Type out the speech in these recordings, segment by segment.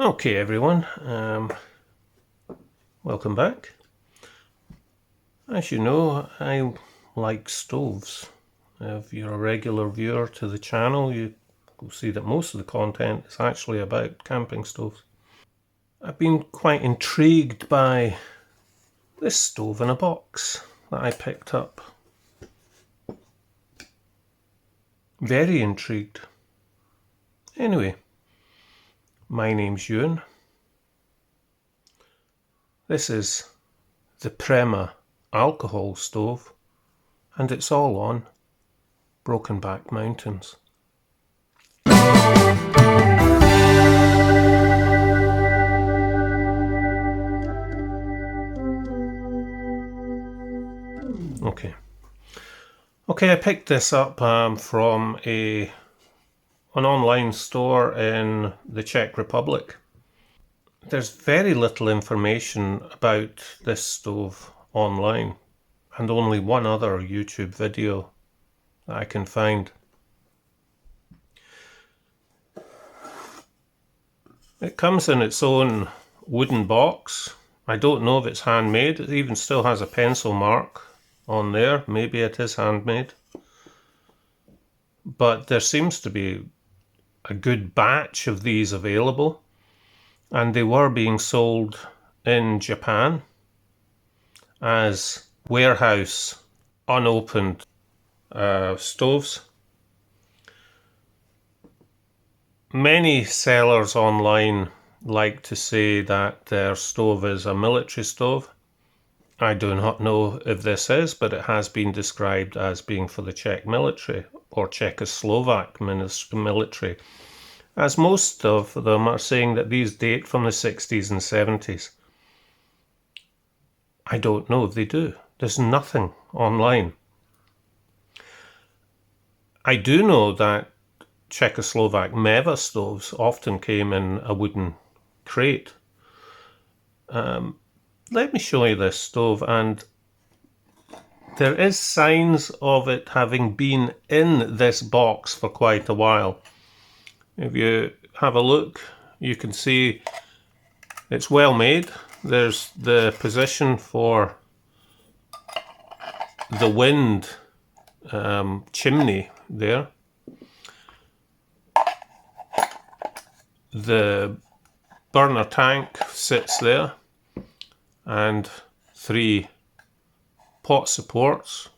Okay everyone, welcome back. As you know, I like stoves. If you're a regular viewer to the channel, you will see that most of the content is actually about camping stoves. I've been quite intrigued by this stove in a box that I picked up. Very intrigued. Anyway, my name's Ewan. This is the Prema alcohol stove, and it's all on Broken Back Mountains. Okay, I picked this up from an online store in the Czech Republic. There's very little information about this stove online, and only one other YouTube video that I can find. It comes in its own wooden box. I don't know if it's handmade. It even still has a pencil mark on there. Maybe it is handmade. But there seems to be a good batch of these available, and they were being sold in Japan as warehouse unopened stoves. Many sellers online like to say that their stove is a military stove. I do not know if this is, but it has been described as being for the Czech military or Czechoslovak military, as most of them are saying that these date from the 60s and 70s. I don't know if they do. There's nothing online. I do know that Czechoslovak Meva stoves often came in a wooden crate. Let me show you this stove, and there is signs of it having been in this box for quite a while. If you have a look, you can see it's well made. There's the position for the wind chimney there. The burner tank sits there, and 3 pot supports.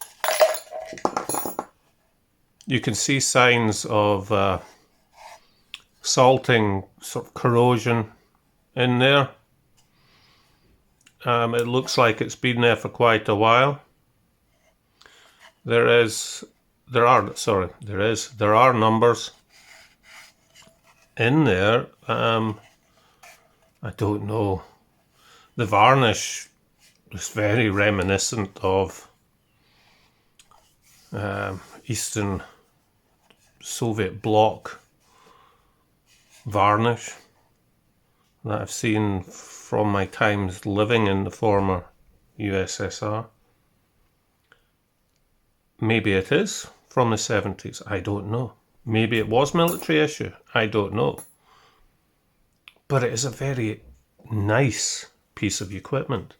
You can see signs of salting, sort of corrosion in there. It looks like it's been there for quite a while. There are numbers in there. I don't know. The varnish is very reminiscent of Eastern Soviet bloc varnish that I've seen from my times living in the former USSR. Maybe it is from the 70s, I don't know. Maybe it was military issue, I don't know. But it is a very nice piece of equipment.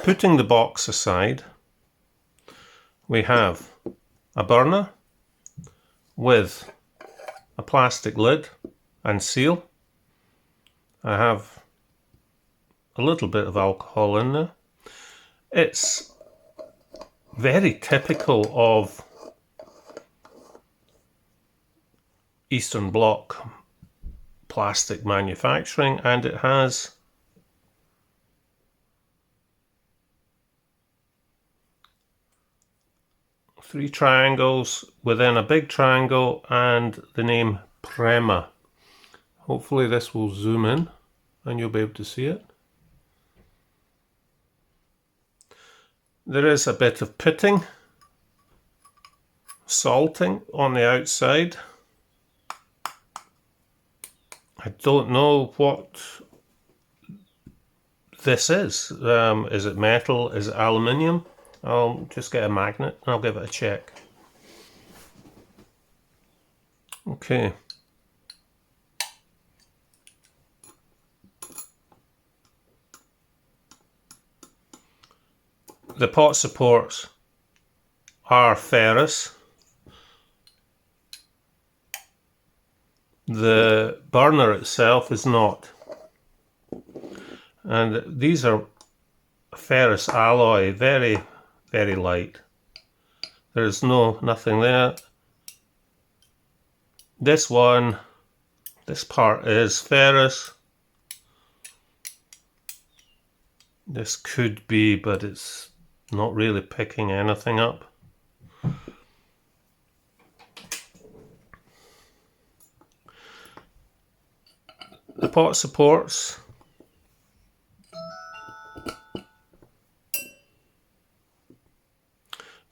Putting the box aside, we have a burner with a plastic lid and seal. I have a little bit of alcohol in there. It's very typical of Eastern Bloc plastic manufacturing, and it has three triangles within a big triangle and the name Prema. Hopefully this will zoom in and you'll be able to see it. There is a bit of pitting, salting on the outside. I don't know what this is. Is it metal? Is it aluminium? I'll just get a magnet and I'll give it a check. Okay. The pot supports are ferrous. The burner itself is not. And these are ferrous alloy, very, very light. There is nothing there. This one, this part is ferrous. This could be, but it's not really picking anything up. The pot supports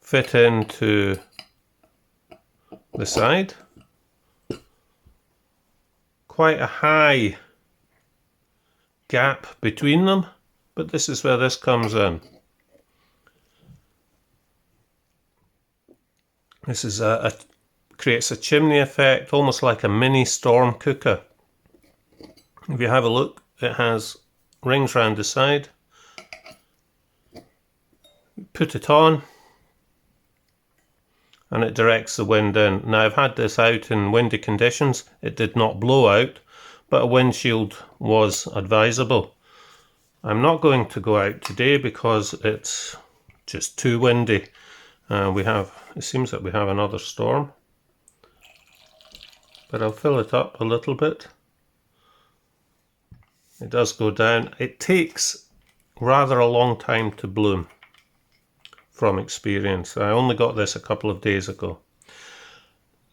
fit into the side. Quite a high gap between them, but this is where this comes in. This is creates a chimney effect, almost like a mini storm cooker. If you have a look, it has rings round the side. Put it on and it directs the wind in. Now I've had this out in windy conditions. It did not blow out, but a windshield was advisable. I'm not going to go out today because it's just too windy. It seems that we have another storm, but I'll fill it up a little bit. It does go down. It takes rather a long time to bloom from experience. I only got this a couple of days ago.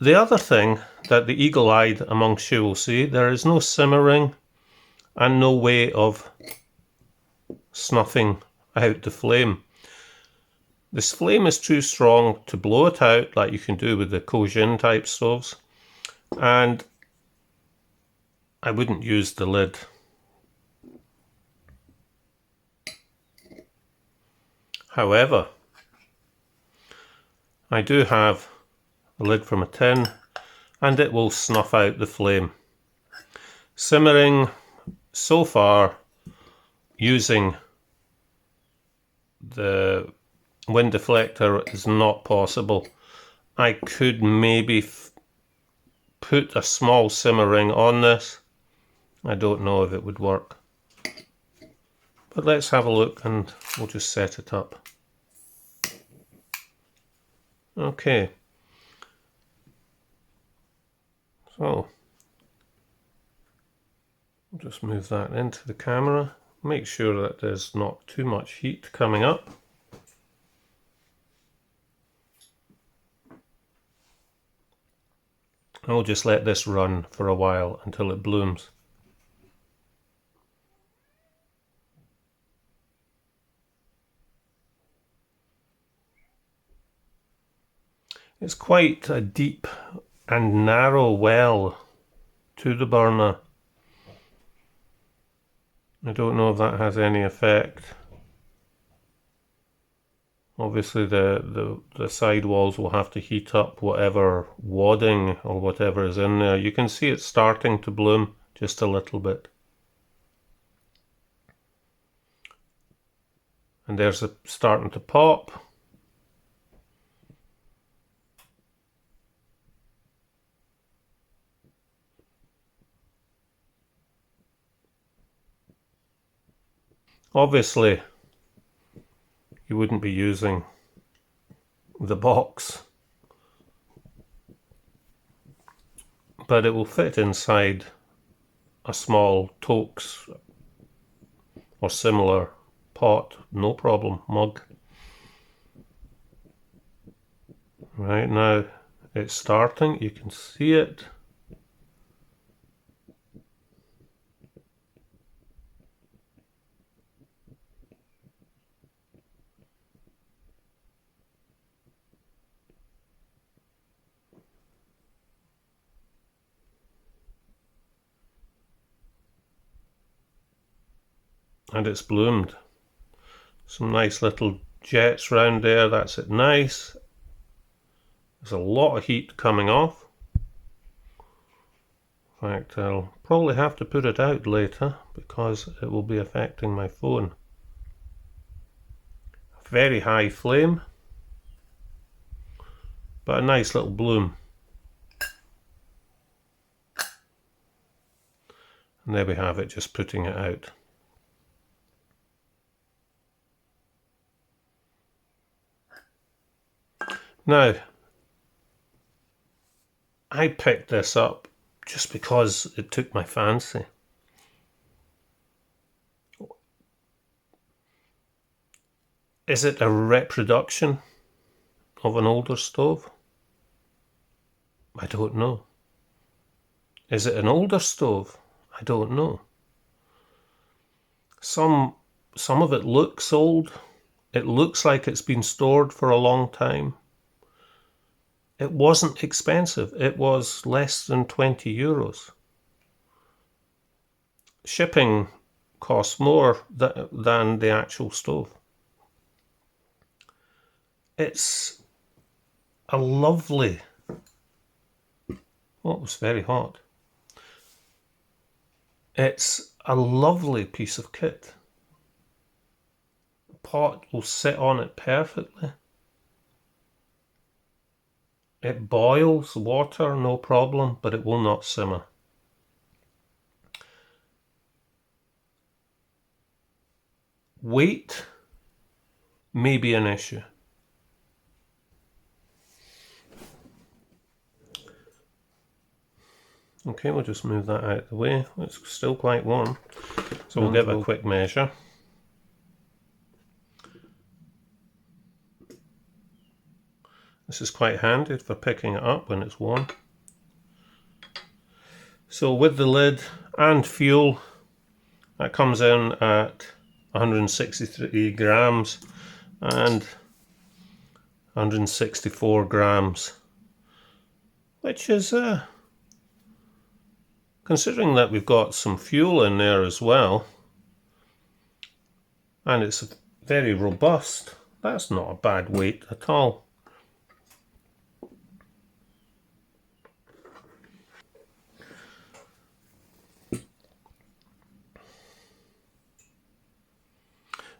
The other thing that the eagle-eyed amongst you will see, there is no simmering and no way of snuffing out the flame. This flame is too strong to blow it out like you can do with the Cogin type stoves, and I wouldn't use the lid. However, I do have a lid from a tin and it will snuff out the flame. Simmering, so far, using the wind deflector is not possible. I could maybe put a small simmer ring on this. I don't know if it would work. But let's have a look and we'll just set it up. Okay. So, I'll just move that into the camera. Make sure that there's not too much heat coming up. I'll just let this run for a while until it blooms. It's quite a deep and narrow well to the burner. I don't know if that has any effect. Obviously the side walls will have to heat up whatever wadding or whatever is in there. You can see it's starting to bloom just a little bit. And there's it starting to pop. Obviously, you wouldn't be using the box, but it will fit inside a small Tokes or similar pot, no problem, mug. Right now it's starting, you can see it. And it's bloomed. Some nice little jets round there, that's it nice. There's a lot of heat coming off. In fact, I'll probably have to put it out later because it will be affecting my phone. Very high flame, but a nice little bloom. And there we have it, just putting it out. Now, I picked this up just because it took my fancy. Is it a reproduction of an older stove? I don't know. Is it an older stove? I don't know. Some of it looks old. It looks like it's been stored for a long time. It wasn't expensive. It was less than 20 euros. Shipping costs more than the actual stove. It's a lovely, oh, it was very hot. It's a lovely piece of kit. The pot will sit on it perfectly. It boils water, no problem, but it will not simmer. Weight may be an issue. Okay, we'll just move that out of the way. It's still quite warm, so we'll give a quick measure. This is quite handy for picking it up when it's warm. So with the lid and fuel, that comes in at 163 grams and 164 grams, which is, considering that we've got some fuel in there as well, and it's very robust, that's not a bad weight at all.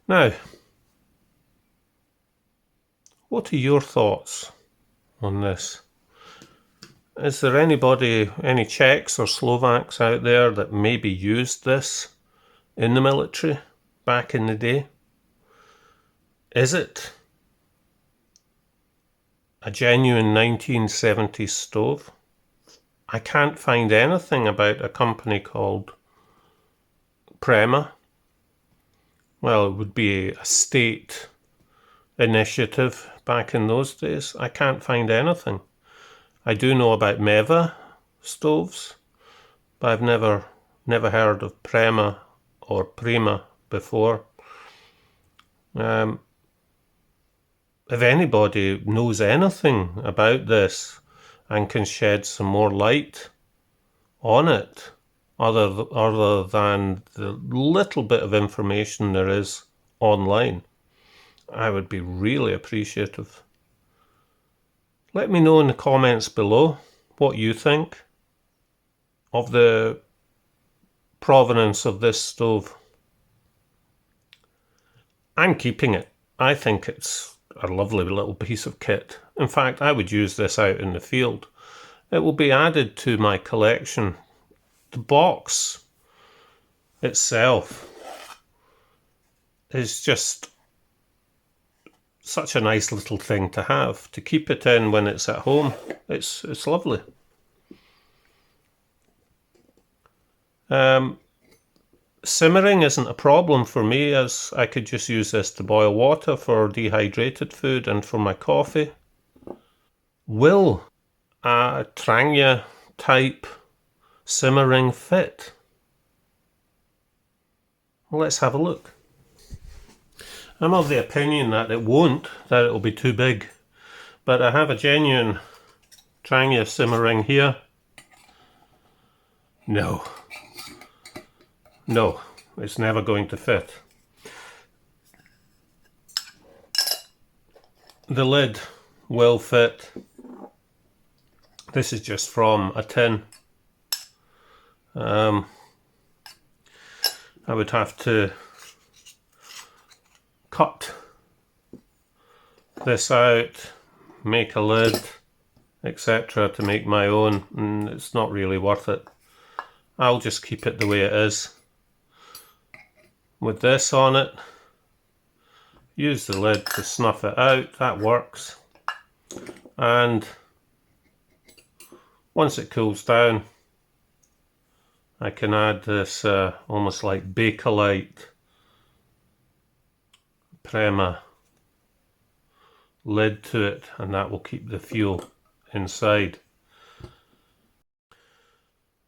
Now, what are your thoughts on this? Is there anybody, any Czechs or Slovaks out there that maybe used this in the military back in the day? Is it a genuine 1970s stove? I can't find anything about a company called Prema. Well, it would be a state initiative back in those days. I can't find anything. I do know about Meva stoves, but I've never heard of Prema or Prima before. If anybody knows anything about this and can shed some more light on it, other than the little bit of information there is online, I would be really appreciative. Let me know in the comments below what you think of the provenance of this stove. I'm keeping it. I think it's a lovely little piece of kit. In fact, I would use this out in the field. It will be added to my collection. The box itself is just such a nice little thing to have, to keep it in when it's at home. It's lovely. Simmering isn't a problem for me, as I could just use this to boil water for dehydrated food and for my coffee. Will a Tranya type simmering fit? Well, let's have a look. I'm of the opinion that it won't, that it'll be too big. But I have a genuine Tranya simmering here. No, it's never going to fit. The lid will fit. This is just from a tin. I would have to cut this out, make a lid, etc. to make my own, and it's not really worth it. I'll just keep it the way it is. With this on it, use the lid to snuff it out, that works. And once it cools down, I can add this almost like Bakelite Prema lid to it, and that will keep the fuel inside.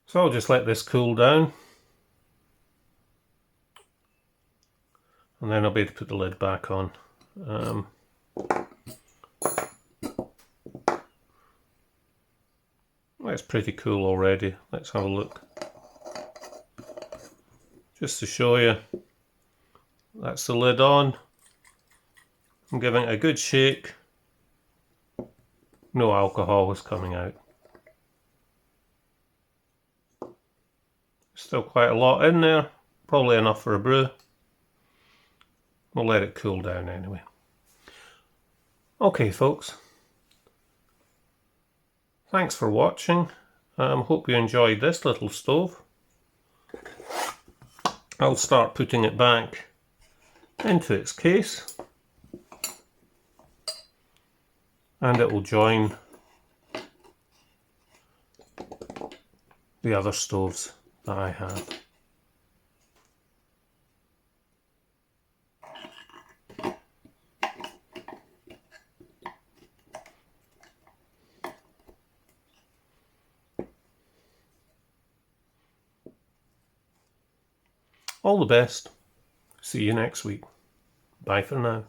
So I'll just let this cool down, and then I'll be able to put the lid back on. It's pretty cool already. Let's have a look. Just to show you, that's the lid on. I'm giving it a good shake. No alcohol is coming out. Still quite a lot in there, probably enough for a brew. We'll let it cool down anyway. Okay folks, thanks for watching. Hope you enjoyed this little stove. I'll start putting it back into its case, and it will join the other stoves that I have. All the best. See you next week. Bye for now.